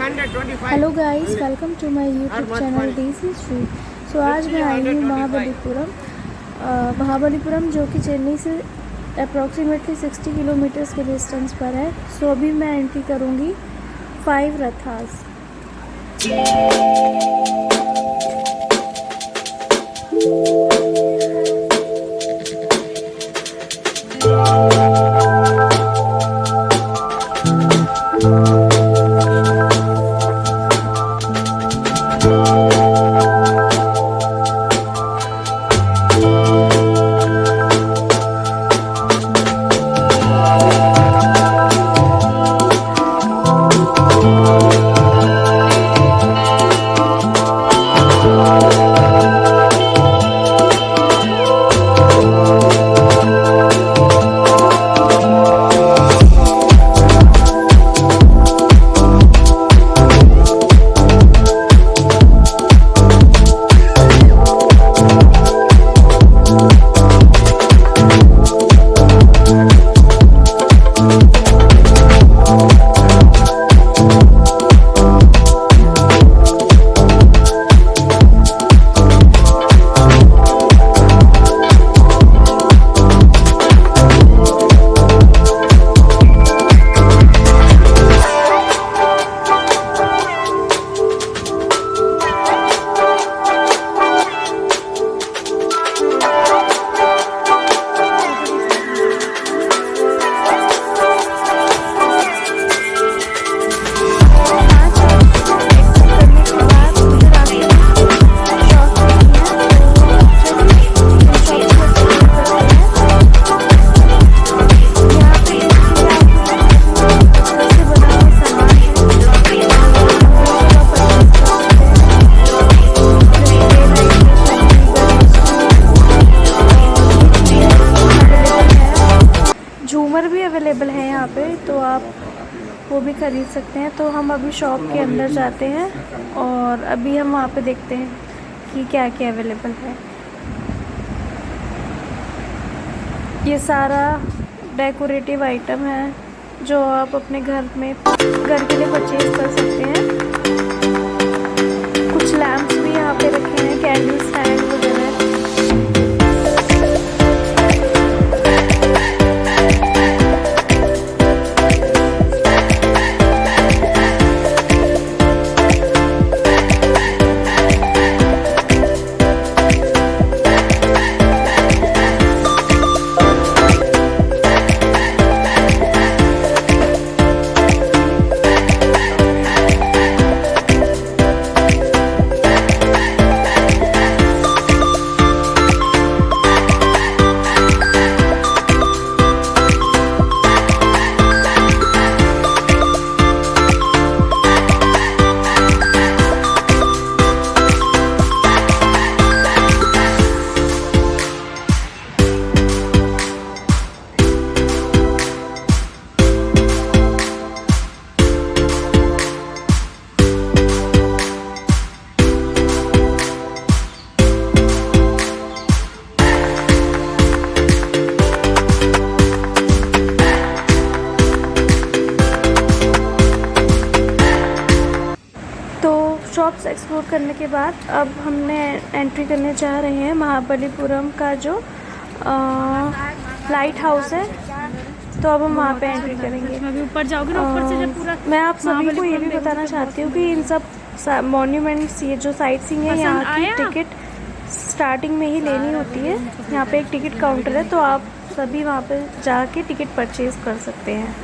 Hello guys, welcome to my YouTube channel DC Street. So आज मैं आई हूँ महाबलीपुरम जो कि चेन्नई से अप्रॉक्सीमेटली 60 किलोमीटर्स के डिस्टेंस पर है। सो अभी मैं एंट्री करूँगी 5 रथास। झूमर भी अवेलेबल है यहाँ पे, तो आप वो भी ख़रीद सकते हैं। तो हम अभी शॉप के अंदर जाते हैं और अभी हम वहाँ पे देखते हैं कि क्या क्या अवेलेबल है। ये सारा डेकोरेटिव आइटम है जो आप अपने घर के लिए परचेज़ कर सकते हैं। कुछ लैम्प्स भी यहाँ पे रखे हैं, कैंडल स्टैंड वगैरह। शॉप्स एक्सप्लोर करने के बाद अब हमने एंट्री करने जा रहे हैं महाबलीपुरम का जो लाइट हाउस है। तो अब हम वहाँ पे एंट्री करेंगे। अभी ऊपर जाओगे ना, ऊपर से जब पूरा मैं आप सभी को ये भी बताना चाहती हूँ कि इन सब मॉन्यूमेंट्स, ये जो साइट सीइंग है, यहाँ की टिकट स्टार्टिंग में ही लेनी होती है। यहाँ पे एक टिकट काउंटर है, तो आप सभी वहाँ पे जाके टिकट परचेज़ कर सकते हैं।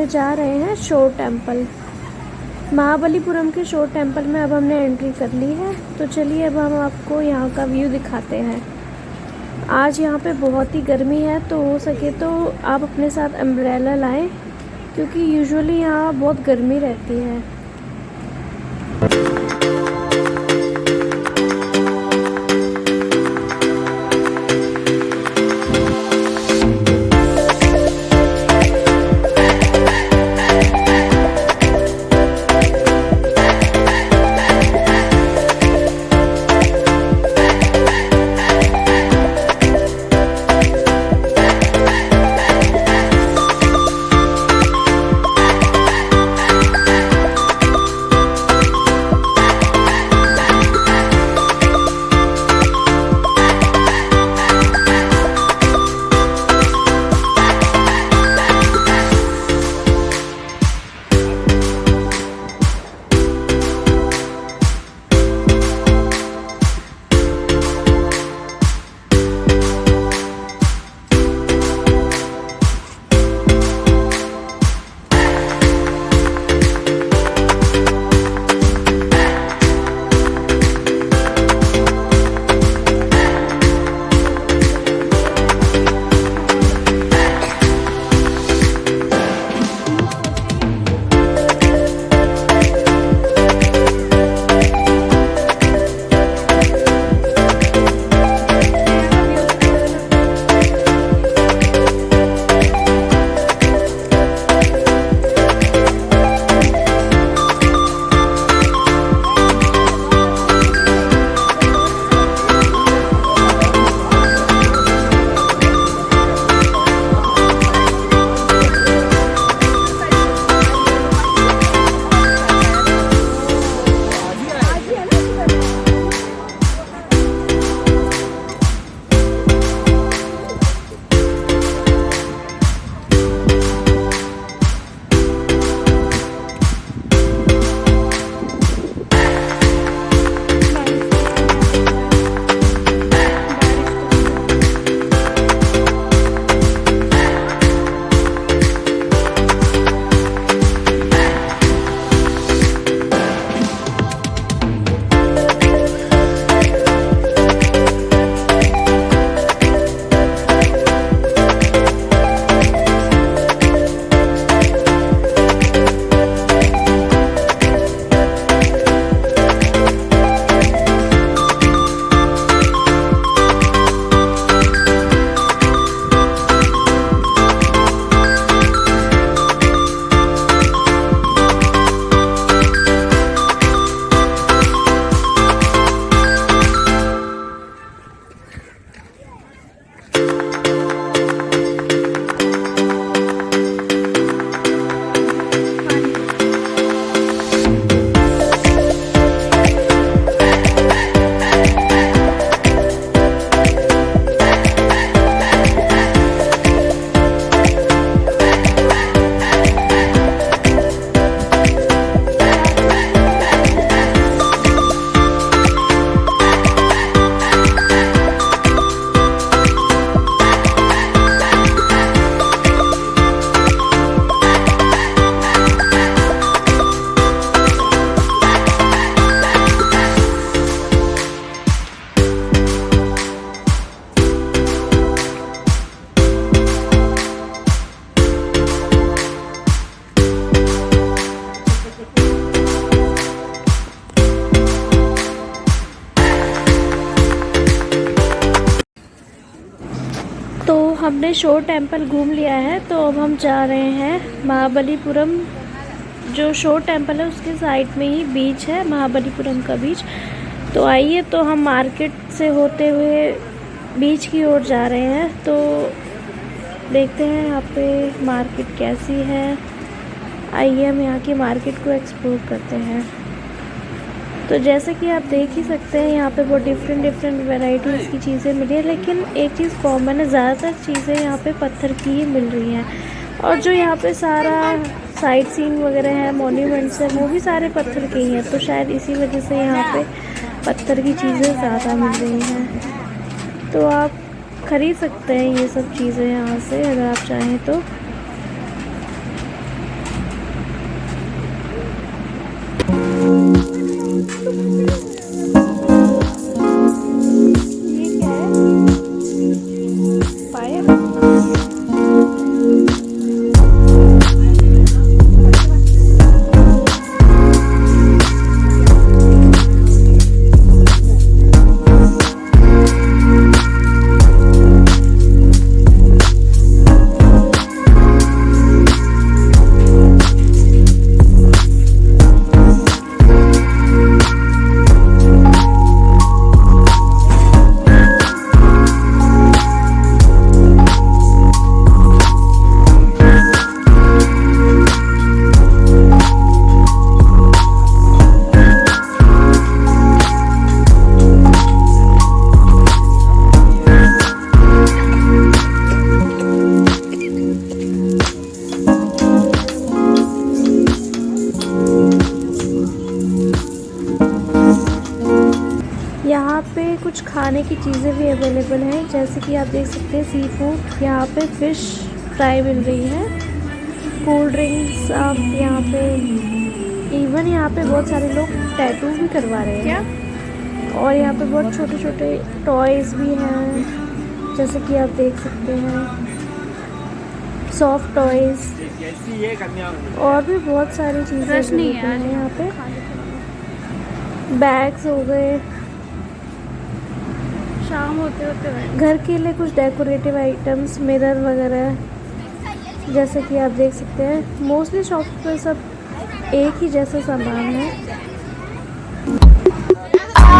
जाने जा रहे हैं शोर टेम्पल। महाबलीपुरम के शोर टेम्पल में अब हमने एंट्री कर ली है। तो चलिए अब हम आपको यहाँ का व्यू दिखाते हैं। आज यहाँ पे बहुत ही गर्मी है, तो हो सके तो आप अपने साथ अम्ब्रेला लाएं, क्योंकि यूजुअली यहाँ बहुत गर्मी रहती है। हमने शोर टेम्पल घूम लिया है, तो अब हम जा रहे हैं महाबलीपुरम। जो शोर टेम्पल है उसके साइड में ही बीच है, महाबलीपुरम का बीच। तो आइए, तो हम मार्केट से होते हुए बीच की ओर जा रहे हैं। तो देखते हैं यहाँ पे मार्केट कैसी है। आइए हम यहाँ की मार्केट को एक्सप्लोर करते हैं। तो जैसे कि आप देख ही सकते हैं, यहाँ पे बहुत डिफरेंट वैरायटीज़ की चीज़ें मिली है, लेकिन एक चीज़ कॉमन है, ज़्यादातर चीज़ें यहाँ पे पत्थर की ही मिल रही हैं। और जो यहाँ पे सारा साइट सीइंग वगैरह है, मॉन्यूमेंट्स है, वो भी सारे पत्थर के ही हैं। तो शायद इसी वजह से यहाँ पे पत्थर की चीज़ें ज़्यादा मिल रही हैं। तो आप ख़रीद सकते हैं ये सब चीज़ें यहाँ से, अगर आप चाहें तो। पे कुछ खाने की चीज़ें भी अवेलेबल हैं, जैसे कि आप देख सकते हैं सी फूड। यहाँ पे फ़िश फ्राई मिल रही है, कोल्ड ड्रिंक्स। आप यहाँ पे इवन यहाँ पे बहुत सारे लोग टैटू भी करवा रहे हैं। और यहाँ पे बहुत छोटे छोटे टॉयज़ भी हैं, जैसे कि आप देख सकते हैं सॉफ्ट टॉयज़, और भी बहुत सारी चीज़ें अवेलेबल हैं यहाँ पे। बैग्स हो गए, शाम होते होते घर के लिए कुछ डेकोरेटिव आइटम्स, मिरर वगैरह, जैसे कि आप देख सकते हैं। मोस्टली शॉप पर सब एक ही जैसा सामान है।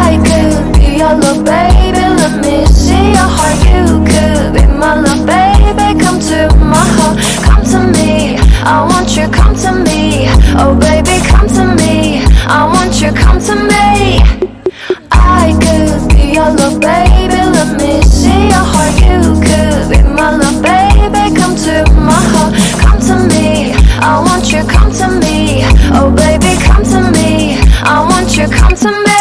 I could be your little baby, let me see your heart. You could be my little baby, come to my heart, come to me. I want you, come to me. Oh baby, come to me. I want you, come to me. I could be your little baby, let me see your heart. You could be my little baby, come to my heart, come to me. I want you, come to me. Oh baby, come to me. I want you, come to me.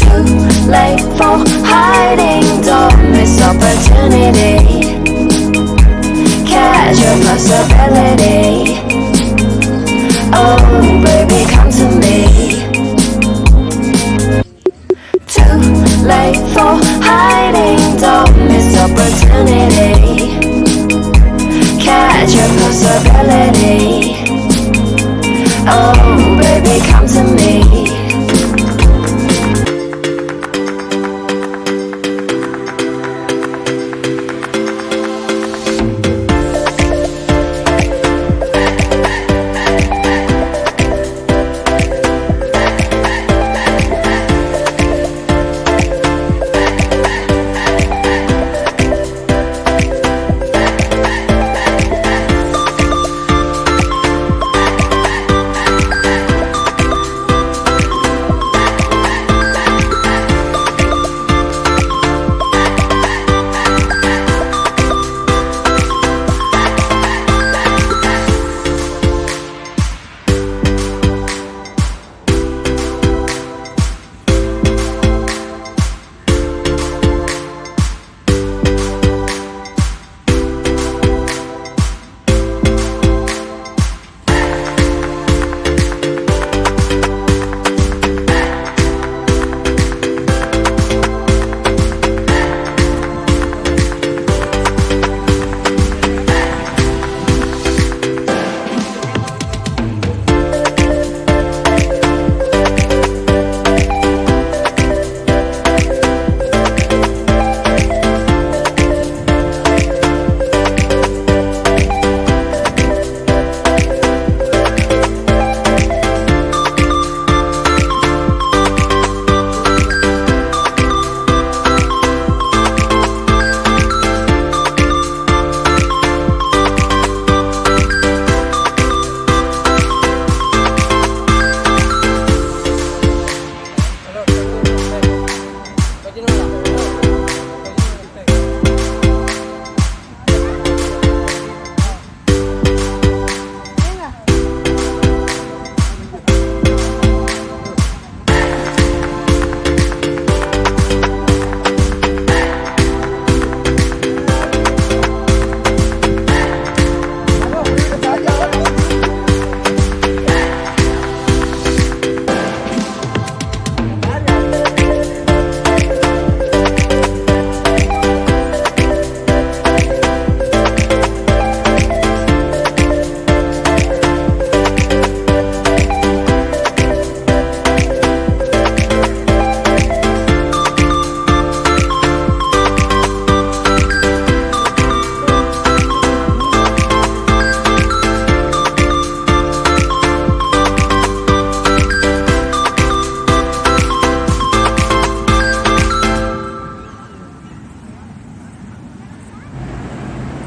Too late for hiding, don't miss opportunity. Catch your possibility. Oh baby, come to me. Too late for hiding, don't miss opportunity. Catch your possibility. Oh baby, come to me.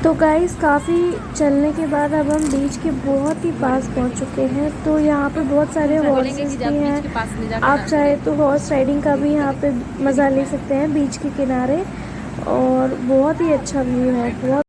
तो guys काफ़ी चलने के बाद अब हम बीच के बहुत ही पास पहुंच चुके हैं। तो यहाँ पे बहुत सारे हॉर्सेस भी हैं, आप चाहे तो हॉर्स राइडिंग का भी यहाँ पे मज़ा ले सकते हैं बीच के किनारे, और बहुत ही अच्छा व्यू है। बहुत